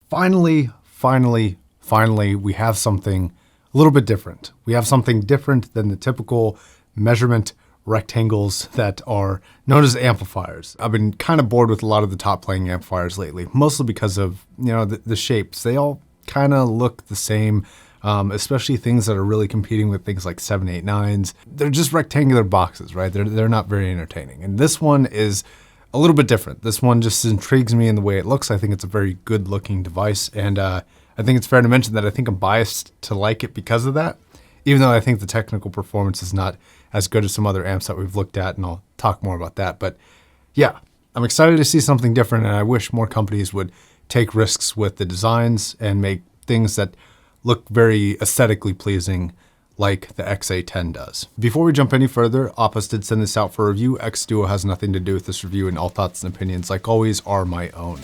Finally, we have something a little bit different. We have something different than the typical measurement rectangles that are known as amplifiers. I've been kind of bored with a lot of the top playing amplifiers lately, mostly because of, the shapes. They all kind of look the same, especially things that are really competing with things like 789s. They're just rectangular boxes, right? They're not very entertaining. And this one is a little bit different. This one just intrigues me in the way it looks. I think it's a very good looking device. And I think it's fair to mention that I think I'm biased to like it because of that, even though I think the technical performance is not as good as some other amps that we've looked at, and I'll talk more about that. But yeah, I'm excited to see something different, and I wish more companies would take risks with the designs and make things that look very aesthetically pleasing like the XA-10 does. Before we jump any further, Opus did send this out for review. Xduoo has nothing to do with this review, and all thoughts and opinions, like always, are my own.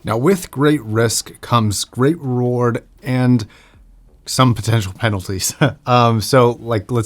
Now, with great risk comes great reward and some potential penalties. Let's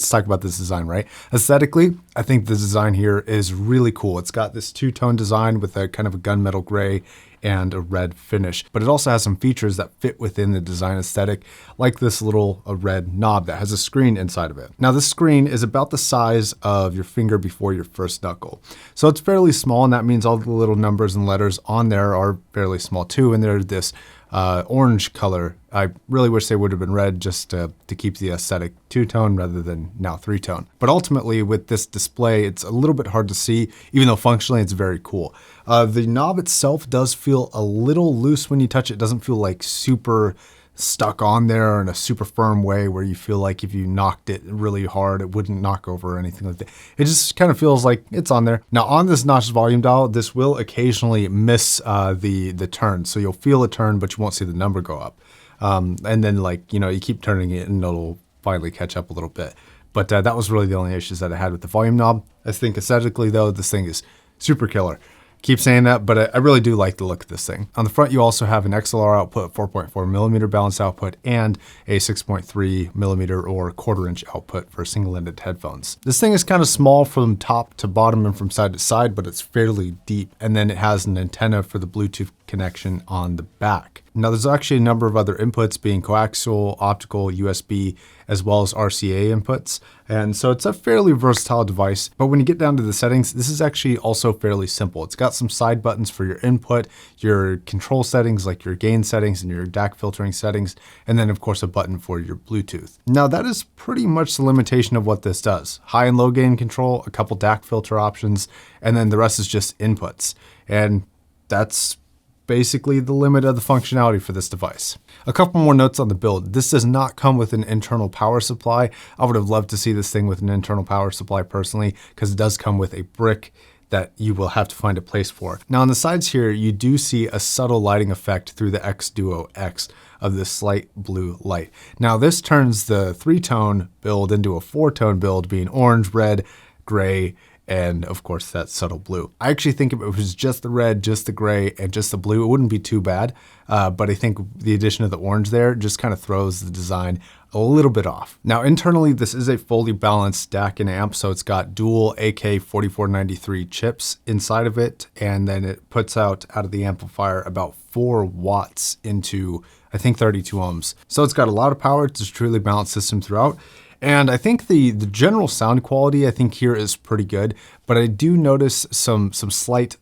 talk about this design, right? Aesthetically, I think the design here is really cool. It's got this two-tone design with a kind of a gunmetal gray and a red finish, but it also has some features that fit within the design aesthetic, like this little red knob that has a screen inside of it. Now, this screen is about the size of your finger before your first knuckle. So it's fairly small, and that means all the little numbers and letters on there are fairly small too, and they're this orange color. I really wish they would have been red just to keep the aesthetic two-tone rather than now three-tone. But ultimately with this display, it's a little bit hard to see, even though functionally it's very cool. The knob itself does feel a little loose when you touch it. It doesn't feel like super stuck on there in a super firm way where you feel like if you knocked it really hard, it wouldn't knock over or anything like that. It just kind of feels like it's on there. Now on this notched volume dial, this will occasionally miss the turn. So you'll feel a turn, but you won't see the number go up. And then you keep turning it and it'll finally catch up a little bit. But that was really the only issues that I had with the volume knob. I think aesthetically though, this thing is super killer. Keep saying that, but I really do like the look of this thing. On the front, you also have an XLR output, 4.4 millimeter balanced output, and a 6.3 millimeter or quarter-inch output for single-ended headphones. This thing is kind of small from top to bottom and from side to side, but it's fairly deep. And then it has an antenna for the Bluetooth connection on the back. Now, there's actually a number of other inputs, being coaxial, optical, USB, as well as RCA inputs. And so it's a fairly versatile device, but when you get down to the settings, this is actually also fairly simple. It's got some side buttons for your input, your control settings, like your gain settings and your DAC filtering settings, and then of course a button for your Bluetooth. Now that is pretty much the limitation of what this does. High and low gain control, a couple DAC filter options, and then the rest is just inputs. And that's basically the limit of the functionality for this device. A couple more notes on the build. This does not come with an internal power supply. I would have loved to see this thing with an internal power supply personally, because it does come with a brick that you will have to find a place for. Now on the sides here, you do see a subtle lighting effect through the Xduoo X of this slight blue light. Now this turns the three-tone build into a four-tone build, being orange, red, gray, and of course that subtle blue. I actually think if it was just the red, just the gray, and just the blue, it wouldn't be too bad. But I think the addition of the orange there just kind of throws the design a little bit off. Now internally, this is a fully balanced DAC and amp, so it's got dual AK4493 chips inside of it, and then it puts out of the amplifier about 4 watts into, I think, 32 ohms. So it's got a lot of power. It's a truly balanced system throughout. And I think the general sound quality I think here is pretty good, but I do notice some slight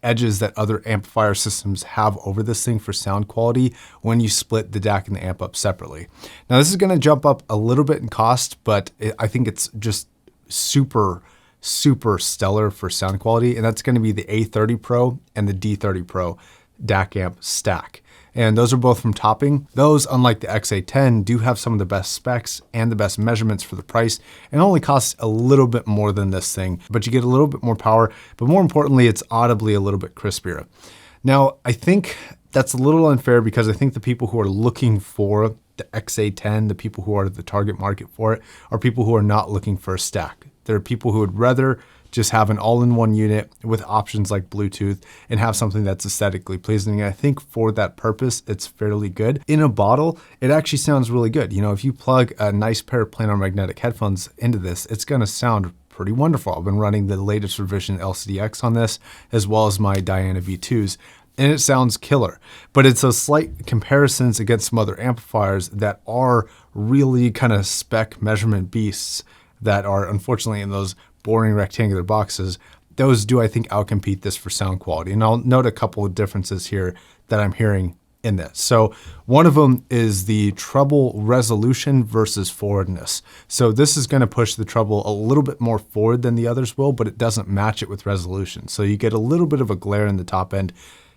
edges that other amplifier systems have over this thing for sound quality when you split the DAC and the amp up separately. Now this is going to jump up a little bit in cost, but I think it's just super stellar for sound quality, and that's going to be the A30 Pro and the D30 Pro DAC amp stack. And those are both from Topping. Those, unlike the XA-10, do have some of the best specs and the best measurements for the price, and only costs a little bit more than this thing, but you get a little bit more power, but more importantly, it's audibly a little bit crispier. Now, I think that's a little unfair because I think the people who are looking for the XA-10, the people who are the target market for it, are people who are not looking for a stack. There are people who would rather just have an all-in-one unit with options like Bluetooth and have something that's aesthetically pleasing. I think for that purpose, it's fairly good. In a bottle, it actually sounds really good. You know, if you plug a nice pair of planar magnetic headphones into this, it's gonna sound pretty wonderful. I've been running the latest revision LCDX on this, as well as my Diana V2s, and it sounds killer. But it's a slight comparisons against some other amplifiers that are really kind of spec measurement beasts that are unfortunately in those boring rectangular boxes. Those do, I think, outcompete this for sound quality. And I'll note a couple of differences here that I'm hearing in this. So one of them is the treble resolution versus forwardness. So this is going to push the treble a little bit more forward than the others will, but it doesn't match it with resolution. So you get a little bit of a glare in the top end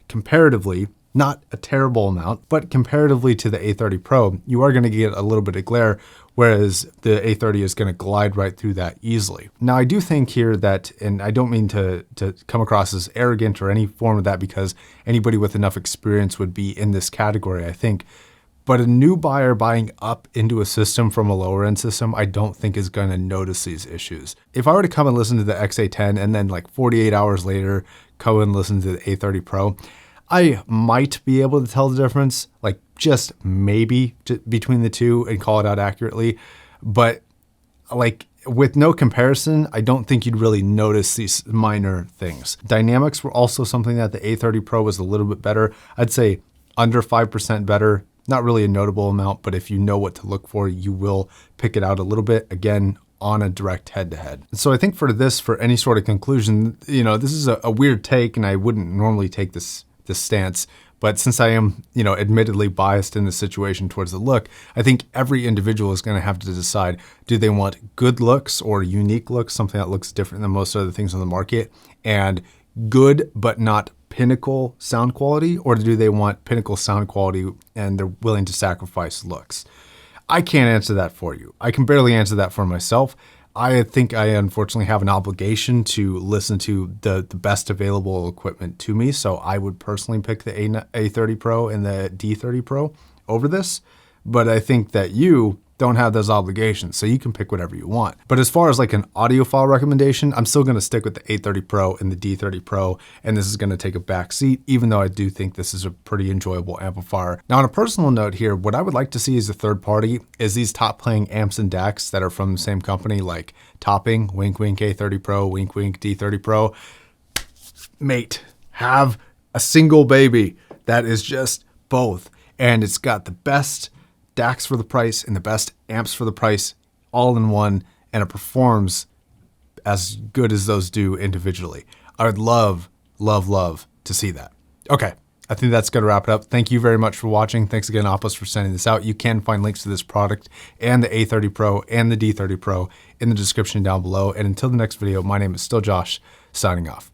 comparatively, not a terrible amount, but comparatively to the A30 Pro, you are going to get a little bit of glare, whereas the A30 is going to glide right through that easily. Now, I do think here that, and I don't mean to come across as arrogant or any form of that, because anybody with enough experience would be in this category, I think. But a new buyer buying up into a system from a lower end system, I don't think is going to notice these issues. If I were to come and listen to the XA-10 and then like 48 hours later, go and listen to the A30 Pro, I might be able to tell the difference, like just maybe between the two and call it out accurately. But like with no comparison, I don't think you'd really notice these minor things. Dynamics were also something that the A30 Pro was a little bit better. I'd say under 5% better, not really a notable amount, but if you know what to look for, you will pick it out a little bit. Again, on a direct head-to-head. So I think for this, for any sort of conclusion, you know, this is a weird take, and I wouldn't normally take this stance, but since I am, you know, admittedly biased in the situation towards the look, I think every individual is going to have to decide, do they want good looks or unique looks, something that looks different than most other things on the market, and good but not pinnacle sound quality, or do they want pinnacle sound quality and they're willing to sacrifice looks? I can't answer that for you. I can barely answer that for myself. I think I unfortunately have an obligation to listen to the best available equipment to me. So I would personally pick the A30 Pro and the D30 Pro over this. But I think that you don't have those obligations, so you can pick whatever you want. But as far as like an audiophile recommendation, I'm still gonna stick with the A30 Pro and the D30 Pro, and this is gonna take a back seat, even though I do think this is a pretty enjoyable amplifier. Now, on a personal note here, what I would like to see as a third party is these top playing amps and DACs that are from the same company, like Topping, wink wink A30 Pro, wink wink D30 Pro. Mate, have a single baby that is just both, and it's got the best DACs for the price and the best amps for the price all in one, and it performs as good as those do individually. I would love, love, love to see that. Okay, I think that's gonna wrap it up. Thank you very much for watching. Thanks again, Oppos, for sending this out. You can find links to this product and the A30 Pro and the D30 Pro in the description down below. And until the next video, my name is still Josh, signing off.